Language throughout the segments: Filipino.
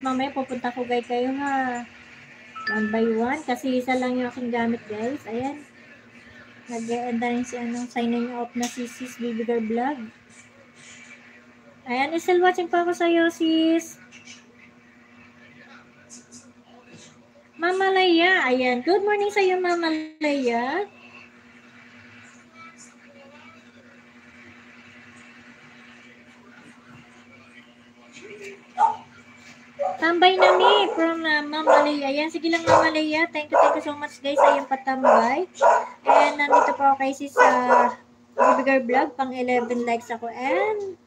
mamaya pupunta ko guys kayo ha. 1 by 1 kasi isa lang yung aking gamit guys. Ayan. Nag-e-end na rin si signing off na si Sis Baby Girl Vlog. Ayan, still watching pa ako sa'yo sis. Mama Leia. Ayan. Good morning sa'yo Mama Leia. Tambay na mi from Mama Leia. Ayan, sige lang Mama Leia. Thank you so much guys sa iyong patambay. And nandito po ako kay sis sa Baby Girl Vlog. Pang 11 likes ako. And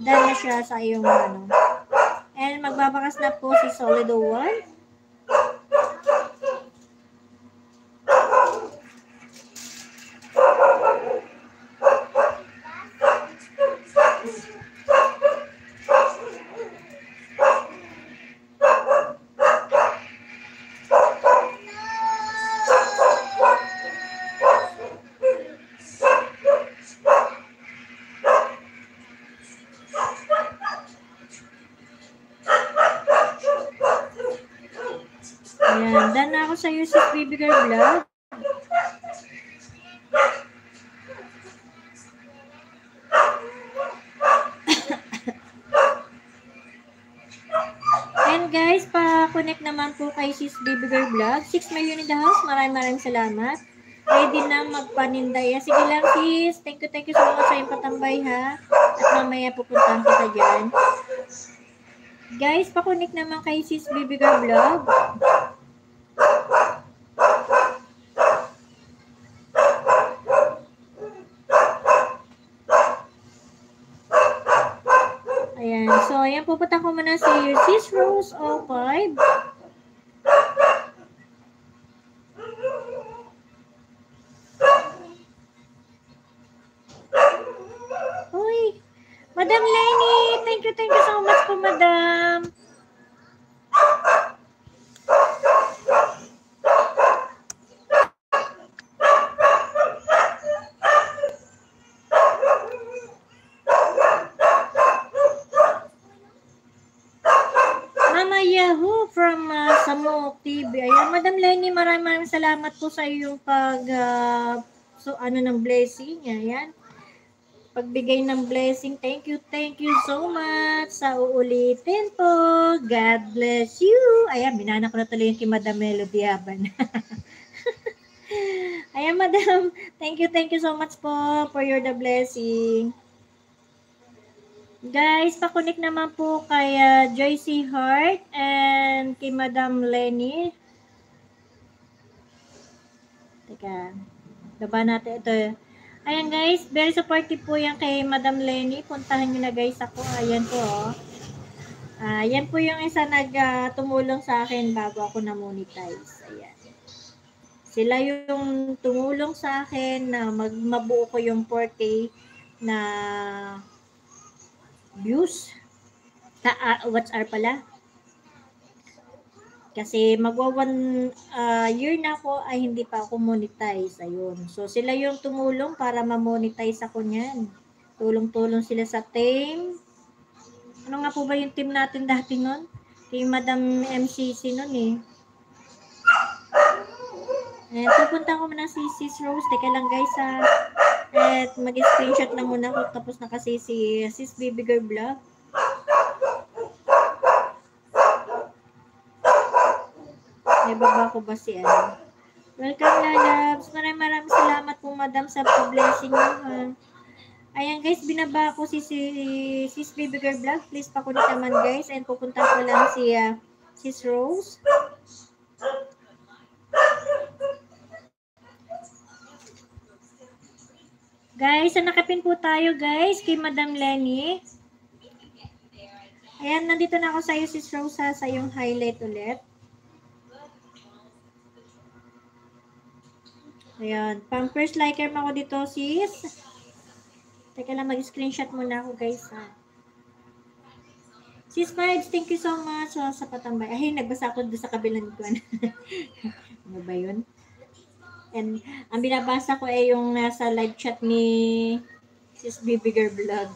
dahil na siya sa iyong And magbabakas na po si Solido 1. Ayan, done na ako sa iyo sa Baby Girl Vlog. And guys, pa-connect naman po kay Sis Baby Girl Vlog. 6 million in the house. Maraming salamat. Ready na magpaninday. Sige lang sis. Thank you so much sa iyong patambay ha. At mamaya pupuntahan kita dyan. Guys, pa-connect naman kay Sis Baby Girl Vlog. Ayan. So, ayan. Pupunta ko muna si Sis Rose 05. Uy. Madam Lenny. Thank you so much po, Madam. Yahoo from Samok TV. Ayan, Madam Lenny, maraming salamat po sa iyong ng blessing. Ayan. Pagbigay ng blessing. Thank you so much sa uulitin po. God bless you. Ayan, binana ko na tuloy yung kay Madam Melody Haban. Ayan, Madam. Thank you so much po for the blessing. Guys, pa-connect naman po kay Joycey Hart and kay Madam Lenny. Teka, baba natin ito. Ayan guys, very supportive po yan kay Madam Lenny. Puntahan nyo na guys ako. Ayan po. Ayan po yung isa tumulong sa akin bago ako na-monetize. Ayan. Sila yung tumulong sa akin na mabuo ko yung 4K na views. What's our pala? Kasi magwa 1 year na ako ay hindi pa ako monetize. Ayun. So sila yung tumulong para ma-monetize ako niyan. Tulong-tulong sila sa team. Ano nga po ba yung team natin dati nun? Kay Madam MCC nun eh. Pupunta ko muna si Sis Rose. Teka lang guys ha. At mag-screenshot na muna ako tapos na kasi si Sis Baby Girl Vlog. May baba ko ba si ano? Welcome lalabs. Maraming salamat po madam sa blessing nyo ha. Ayan guys, binaba ko si Sis Baby Girl Vlog. Please pakulit naman guys. And pupunta ko lang si Sis Rose. Guys, nakapin po tayo guys kay Madam Lenny. Ayan, nandito na ako sa iyo Sis Rosa sa iyong highlight ulit. Ayan, pang first liker mo ako dito sis. Teka lang, mag-screenshot muna ako guys ha. Sis Vibes, thank you so much sa patambay. Ay, nagbasa ako doon sa kabilang ko. Ano ba yun? And ang binabasa ko ay yung nasa live chat ni Sis Baby Girl Vlog.